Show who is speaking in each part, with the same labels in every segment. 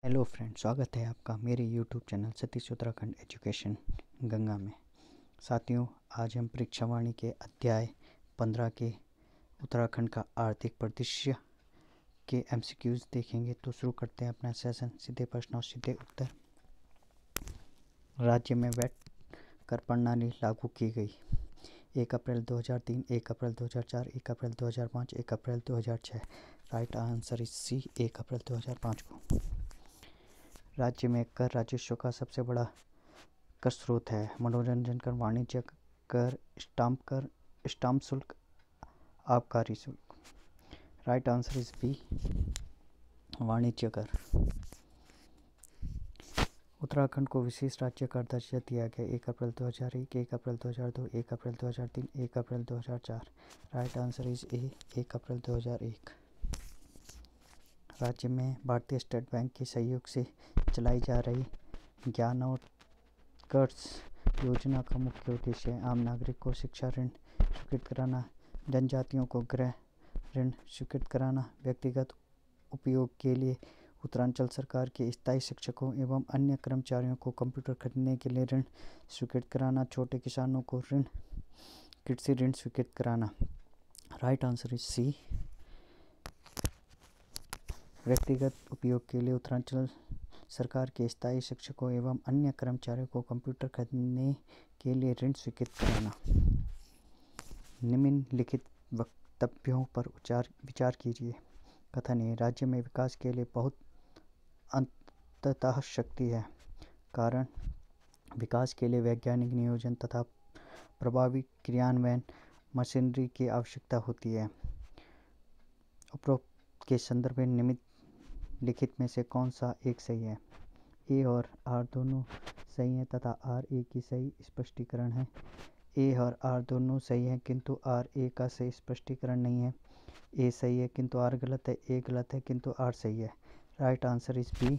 Speaker 1: Hello friend, स्वागत है आपका मेरे YouTube channel Satish Uttarakhand education Ganga में। साथियों, आज हम परीक्षावाणी के अध्याय 15 के उत्तराखंड का आर्थिक परिदृश्य के एमसीक्यूज देखेंगे। तो शुरू करते हैं अपना सेशन। सीधे प्रश्न और सीधे उत्तर। राज्य में वैट कर प्रणाली लागू की गई। 1 अप्रैल 2003, 1 अप्रैल 2004, 1 अप्रैल 2005, 1 अप्रैल 2006। राइट आंसर इज सी, 1 अप्रैल 2005 को। राज्य में कर राजस्व का सबसे बड़ा कर स्रोत है। मनोरंजन कर, वाणिज्य कर, स्टाम्प शुल्क, आबकारी शुल्क। राइट आंसर इज बी, वाणिज्य कर। उत्तराखंड को विशेष राज्य का दर्जा दिया गया। 1 अप्रैल 2001, 1 अप्रैल 2002, 1 अप्रैल 2003, 1 अप्रैल 2004। राइट आंसर इज ए, 1 अप्रैल 2001। राज्य में भारतीय स्टेट बैंक के सहयोग से चलाई जा रही ज्ञानोत्कर्ष योजना का मुख्य उद्देश्य है आम नागरिक को शिक्षा ऋण स्वीकृत कराना, जनजातियों को गृह ऋण स्वीकृत कराना, व्यक्तिगत उपयोग के लिए उत्तरांचल सरकार के स्थायी शिक्षकों एवं अन्य कर्मचारियों को कंप्यूटर खरीदने के लिए ऋण स्वीकृत कराना, छोटे किसानों को कृषि ऋण स्वीकृत कराना। राइट आंसर इज सी, व्यक्तिगत उपयोग के लिए उत्तरांचल सरकार के स्थायी शिक्षकों एवं अन्य कर्मचारियों को कंप्यूटर खरीदने के लिए ऋण स्वीकृत कराना। निम्नलिखित वक्तव्यों पर विचार कीजिए। कथन ए, राज्य में विकास के लिए बहुत अंततः शक्ति है। कारण, विकास के लिए वैज्ञानिक नियोजन तथा प्रभावी क्रियान्वयन मशीनरी की आवश्यकता होती है। उपरोक्त के संदर्भ में निम्नलिखित में से कौन सा एक सही है? ए और आर दोनों सही हैं तथा आर ए की सही स्पष्टीकरण है। ए और आर दोनों सही हैं किंतु आर ए का सही स्पष्टीकरण नहीं है। ए सही है किंतु आर गलत है। ए गलत है किंतु आर सही है। राइट आंसर इज बी,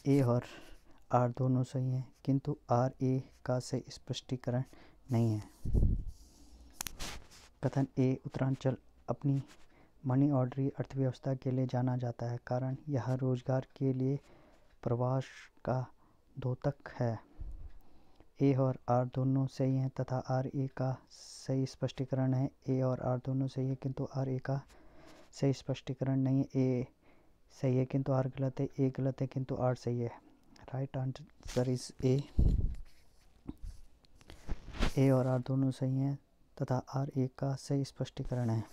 Speaker 1: ए और आर दोनों सही हैं किंतु आर ए का सही स्पष्टीकरण नहीं है। कथन ए, उत्तरांचल अपनी मनी ऑर्डरी अर्थव्यवस्था के लिए जाना जाता है। कारण, यह रोजगार के लिए प्रवास का द्योतक है। ए और आर दोनों सही हैं तथा आर ए का सही स्पष्टीकरण है। ए और आर दोनों सही है किंतु आर ए का सही स्पष्टीकरण नहीं है। ए सही है किंतु आर गलत है। ए गलत है किंतु आर सही है। राइट आंसर इज ए और आर दोनों सही हैं तथा आर ए का सही स्पष्टीकरण है।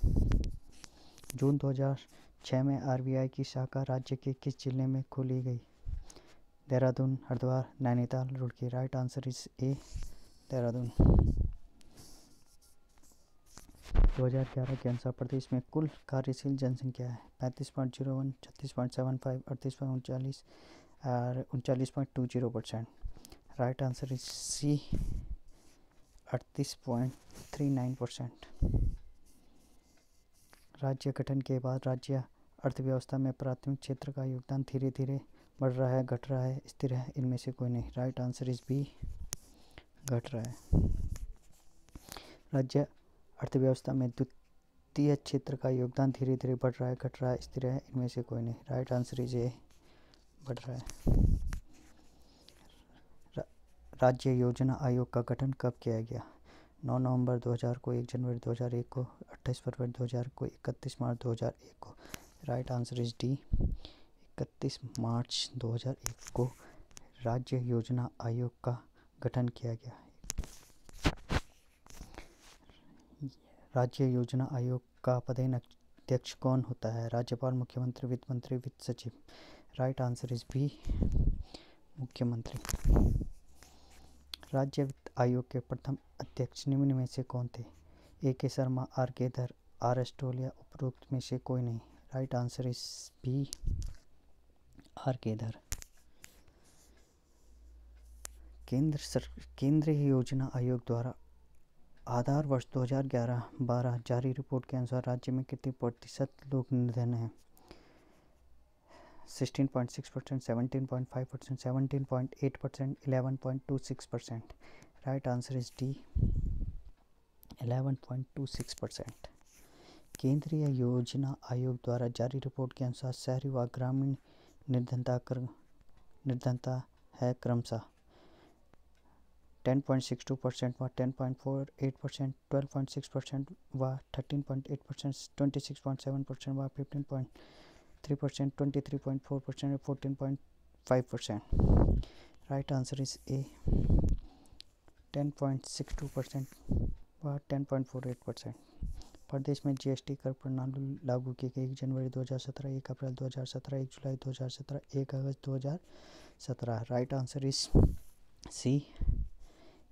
Speaker 1: जून 2006 में आरबीआई की शाखा राज्य के किस जिले में खोली गई? Dehradun, Haridwar, Nainital, Roorkee. Right answer is a, Dehradun. 2011 के अनुसार प्रदेश में कुल कार्यशील जनसंख्या है 35.01, 36.75, 38.39 और 39.20%। Right answer is C, 38.39%। राज्य गठन के बाद राज्य अर्थव्यवस्था में प्राथमिक क्षेत्र का योगदान धीरे धीरे बढ़ रहा है, घट रहा है, स्थिर है? इनमें से कोई नहीं। राइट आंसर इज बी, घट रहा है। राज्य अर्थव्यवस्था में द्वितीय क्षेत्र का योगदान धीरे धीरे बढ़ रहा है, घट रहा है, स्थिर है? इनमें से कोई नहीं। राइट आंसर इज ए, बढ़ रहा है। राज्य योजना आयोग का गठन कब किया गया? 9 नवंबर 2000 को, 1 जनवरी 2001 को, 28 फरवरी 2000 को, 31 मार्च 2001 को। राइट आंसर इज डी, 31 मार्च 2001 को राज्य योजना आयोग का गठन किया गया। राज्य योजना आयोग का पदेन अध्यक्ष कौन होता है? राज्यपाल, मुख्यमंत्री, वित्त मंत्री, वित्त सचिव। राइट आंसर इज बी, मुख्यमंत्री। राज्य वित्त आयोग के प्रथम अध्यक्ष निम्न में से कौन थे? ए के शर्मा, आर के धर, आर एस्टोलिया। उपरोक्त में से कोई नहीं। Right answer is B, R K Dhar. केंद्रीय योजना आयोग द्वारा आधार वर्ष 2011-12 जारी रिपोर्ट के अनुसार राज्य में कितने प्रतिशत लोग निर्धन हैं? 16.6%, 17.5%, 17.8%, 11.26%। Right answer is D, 11.26%। केंद्रीय योजना आयोग द्वारा जारी रिपोर्ट के अनुसार शहरी व ग्रामीण निर्धनता है क्रमशः 10.62% व 10.48%, 12.6% व 13.8%, 26.7% व 15.3%, 23.4% और 14.5%. राइट आंसर इज ए 10.62% व 10.48%. प्रदेश में जीएसटी कर प्रणाली लागू की गई 1 जनवरी 2017, 1 अप्रैल 2017, 1 जुलाई 2017, 1 अगस्त 2017. राइट आंसर इज सी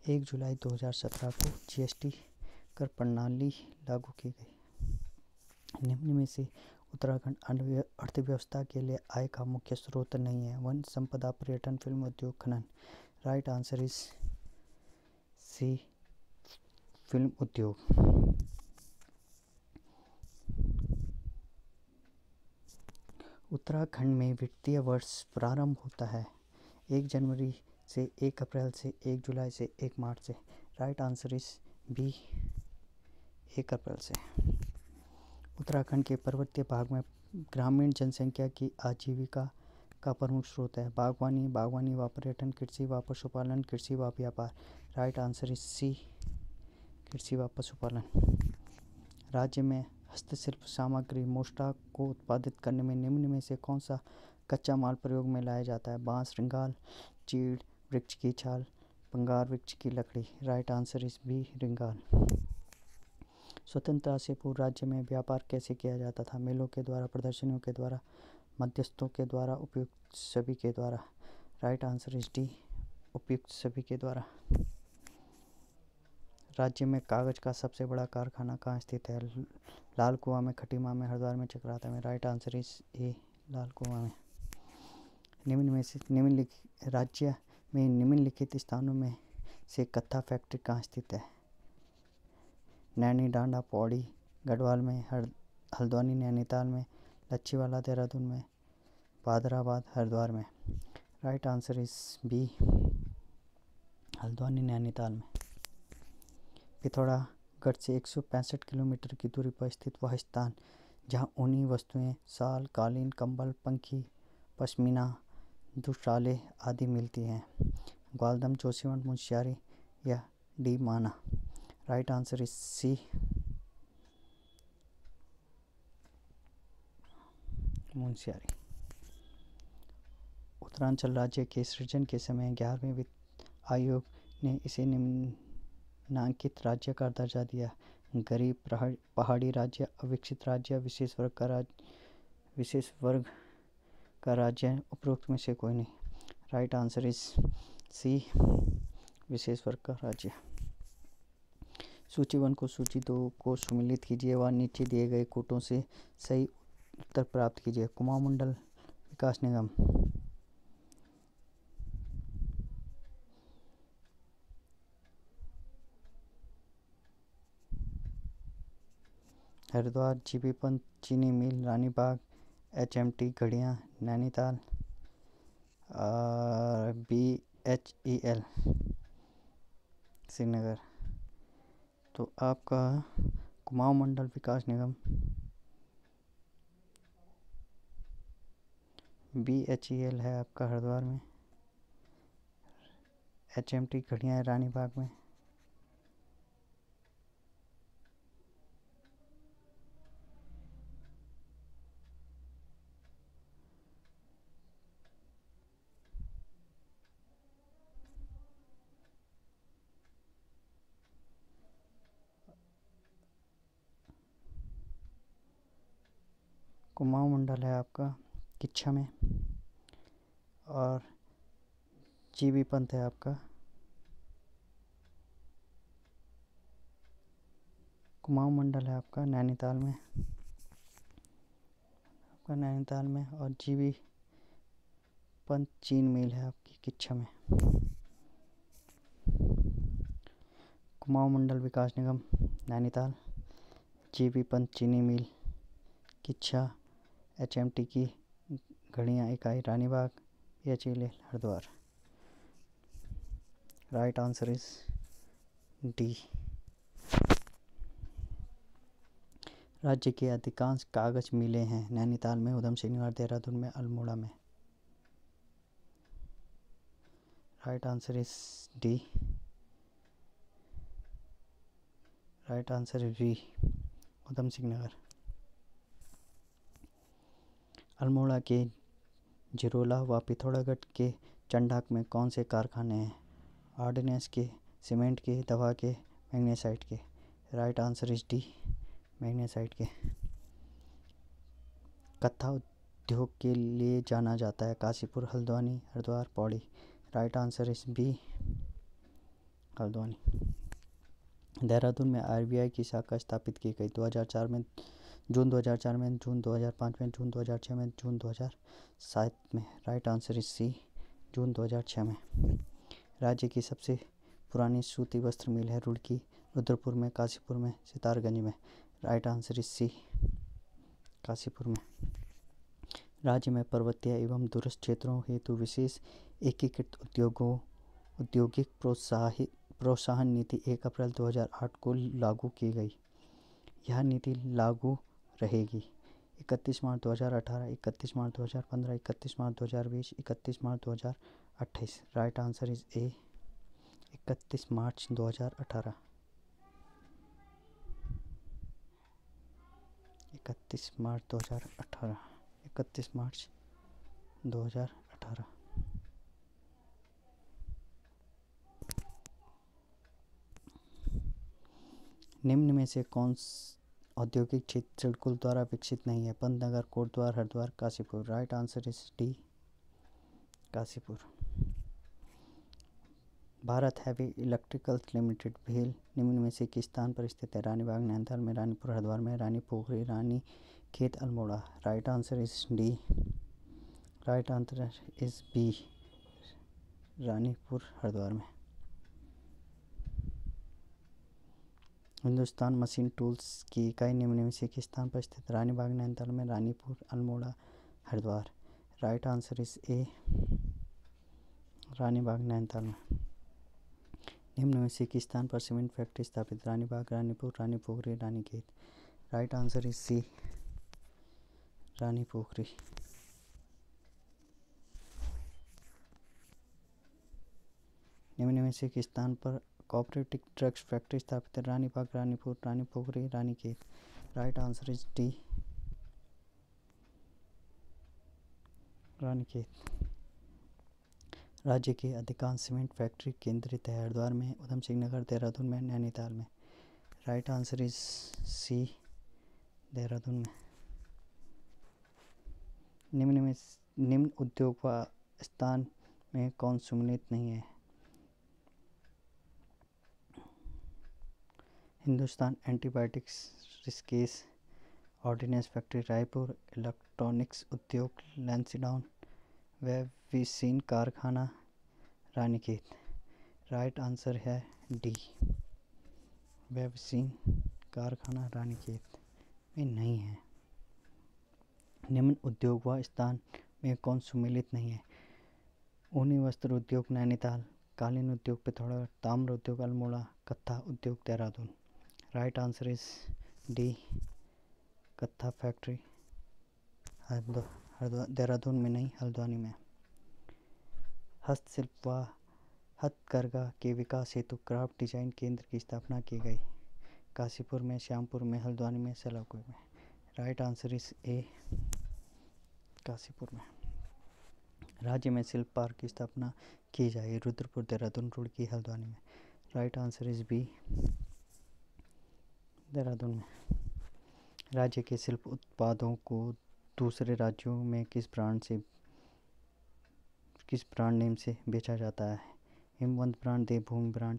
Speaker 1: 1 जुलाई 2017 को जीएसटी कर प्रणाली लागू की गई. निम्न में से उत्तराखंड अर्थव्यवस्था के लिए आय का मुख्य स्रोत नहीं है. वन संपदा, पर्यटन, फिल्म उद्योग, खनन. Right answer is C film उद्योग. उत्तराखंड में वित्तीय वर्ष प्रारंभ होता है 1 जनवरी से, 1 अप्रैल से, 1 जुलाई से, 1 मार्च से. राइट आंसर इज बी 1 अप्रैल से. उत्तराखंड के पर्वतीय भाग में ग्रामीण जनसंख्या की आजीविका का प्रमुख स्रोत है बागवानी, बागवानी व पर्यटन, कृषि व पशुपालन, कृषि व व्यापार. राइट आंसर इज सी कृषि व पशुपालन. राज्य में हस्तशिल्प सामग्री मोष्टा को उत्पादित करने में निम्न में से कौन सा कच्चा माल प्रयोग में लाया जाता है? बांस, रिंगाल, चीड़ वृक्ष की छाल, पंगार वृक्ष की लकड़ी. राइट आंसर इज बी रिंगाल. स्वतंत्रता से पूर्व राज्य में व्यापार कैसे किया जाता था? मेलों के द्वारा, प्रदर्शनियों के द्वारा, मध्यस्थों के द्वारा, उपयुक्त सभी के द्वारा. राइट आंसर इज डी उपयुक्त सभी के द्वारा. राज्य में कागज का सबसे बड़ा कारखाना कहाँ स्थित है? लाल कुआं में, खटीमा में, हरिद्वार में, चकराता में. राइट आंसर इज ए लाल कुआं में. राज्य में निम्नलिखित स्थानों में से कत्था फैक्ट्री कहाँ स्थित है? नैनी डांडा, पौड़ी, गढ़वाल में, हल्द्वानी नैनीताल में, लच्छीवाला देहरादून में, भादराबाद हरिद्वार में. Right answer is B Haldwani Nainital में. पिथौरागढ़ से 165 किलोमीटर की दूरी पर स्थित वह स्थान जहाँ ऊनी वस्तुएं, साल, कालीन, कंबल, पंखी, पश्मीना, दुशाले आदि मिलती हैं. ग्वालदम, जोशीमठ, मुंशियारी या D Mana. Right answer is C Munsiari. Uttaranchal राज्य के सृजन के समय 11वें वित्त आयोग ने इसे निम्नांकित राज्य का दर्जा दिया: गरीब, पहाड़ी राज्य, अविकसित राज्य, विशेष वर्ग का राज्य. उपरोक्त में से कोई नहीं. राइट आंसर इज सी विशेष वर्ग का राज्य. सूची 1 को सूची 2 को सम्मिलित कीजिए व नीचे दिए गए कोटों से सही उत्तर प्राप्त कीजिए. कुमाऊं मंडल विकास निगम, हरिद्वार, जीबी पंत चीनी मिल, रानीबाग, HMT घड़ियाँ, नैनीताल, BHEL श्रीनगर. तो आपका कुमाऊं मंडल विकास निगम BHEL है आपका हरिद्वार में. HMT घड़ियाँ रानीबाग में. कुमाऊं मंडल है आपका किच्छा में. और जीबी पंत है आपका कुमाऊं मंडल है आपका नैनीताल में. और जीबी पंत चीन मिल है आपकी किच्छा में. कुमाऊं मंडल विकास निगम नैनीताल, जीबी पंत चीनी मिल किच्छा, HMT की घड़ियाँ इकाई Ranibagh, BHEL Haridwar. Right answer is D. राज्य के अधिकांश कागज मिलें हैं नैनीताल में, उधम सिंह नगर, देहरादून में, अल्मोड़ा में। Right answer is D. Right answer is B, Udham Singh Nagar. Almora के जिरोला व पिथौरागढ़ के चंडाक में कौन से कारखाने हैं? ऑर्डिनेंस के, सीमेंट के, दवा के, मैग्नेसाइट के। Right answer is D, magnesite के। कत्था उद्योग के लिए जाना जाता है Kashipur, Haldwani, Haridwar, Pauri. Right answer is B, Haldwani. Dehradun में आरबीआई की शाखा स्थापित की गई 2004 में, जून 2004 में, जून 2005 में, जून 2006 में, जून 2007 में। राइट आंसर इज सी, जून 2006 में। राज्य की सबसे पुरानी सूती वस्त्र मिल है रुड़की, रुद्रपुर में, काशीपुर में, सितारगंज में। Right answer is C, Kashipur में। राज्य में पर्वतीय एवं दूरस्थ क्षेत्रों हेतु विशेष एकीकृत औद्योगिक प्रोत्साहन नीति 1 अप्रैल 2008 को लागू की गई। यह नीति लागू रहेगी 31 मार्च 2018, 31 मार्च 2015, 31 मार्च 2020, 31 मार्च 2028। राइट आंसर इज ए, 31 मार्च 2018। 31 मार्च 2018, 31 मार्च 2018। निम्न में से कौन औद्योगिक क्षेत्र सिडकुल द्वारा विकसित नहीं है? Pantnagar, Kotdwar, Haridwar, Kashipur. Right answer is D, Kashipur. Bharat heavy electricals limited भेल निम्न में से किस स्थान पर स्थित है? रानीबाग, नैनीताल में, रानीपुर, हरिद्वार में, रानी Pokhari, Rani Khet, Almora. Right answer is D. Right answer is B, Ranipur, Haridwar में। हिंदुस्तान मशीन टूल्स की इकाई निम्न में से किस स्थान पर स्थित? रानीबाग, नैनीताल में, Ranipur, Almora, Haridwar. Right answer is a, Ranibagh, Nainital में। निम्न में से किस स्थान पर सीमेंट फैक्ट्री स्थापित? Ranibagh, Ranipur, Rani Pokhari, Ranikhet. Right answer is C, Rani Pokhari. निम्न में से किस स्थान पर कोऑपरेटिव ड्रग्स फैक्ट्री स्थापित है? Ranibagh, Ranipur, Rani Pokhari, Ranikhet. Right answer is D, Ranikhet. राज्य के अधिकांश सीमेंट फैक्ट्री केंद्रित है हरिद्वार में, उधम सिंह नगर, देहरादून में, नैनीताल में। Right answer is C, Dehradun में। निम्न उद्योग व स्थान में कौन सम्मिलित नहीं है? Hindustan antibiotics research ordnance factory Raipur, electronics उद्योग लैंसडाउन, वेविसिन कारखाना रानीखेत। राइट आंसर है डी, वेविसिन कारखाना रानीखेत में नहीं है। निम्न उद्योग व स्थान में कौन सम्मिलित नहीं है? ऊनी वस्त्र उद्योग नैनीताल, कालीन उद्योग पिथौरागढ़, ताम्र उद्योग अल्मोड़ा, कत्था उद्योग Dehradun. Right answer is D, कत्था फैक्ट्री देहरादून में नहीं, हल्द्वानी में। हस्तशिल्प व हथकरघा के विकास हेतु क्राफ्ट डिजाइन केंद्र की स्थापना की गई। काशीपुर में, श्यामपुर में, हल्द्वानी में, सलाहपुर में। Right answer is a, Kashipur में। राज्य में शिल्प पार्क की स्थापना की जाएगी रुद्रपुर, देहरादून, रुड़की, हल्द्वानी में। Right answer is B, Dehradun में। राज्य के शिल्प उत्पादों को दूसरे राज्यों में किस ब्रांड नेम से बेचा जाता है? हिमवंत ब्रांड, देवभूमि ब्रांड,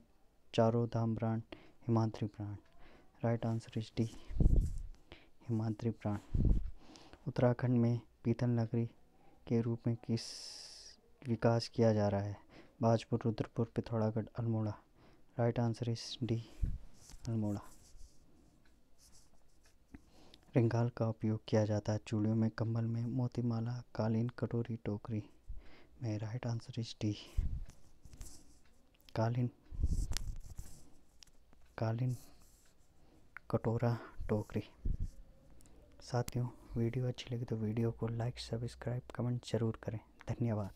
Speaker 1: चारों Dham brand, Himadri brand. Right answer is D, Himadri brand. Uttarakhand में पीतल नगरी के रूप में किस विकास किया जा रहा है? Bhajpur, Rudrapur, Pithoragarh, Almora. Right answer is D, Almora. रिंगाल का उपयोग किया जाता है चूड़ियों में, कंबल में, मोतीमाला, कालीन, कटोरी, टोकरी में। राइट आंसर इज डी, कालीन, कटोरा, टोकरी। साथियों वीडियो अच्छी लगी तो वीडियो को लाइक, सब्सक्राइब, कमेंट ज़रूर करें। धन्यवाद।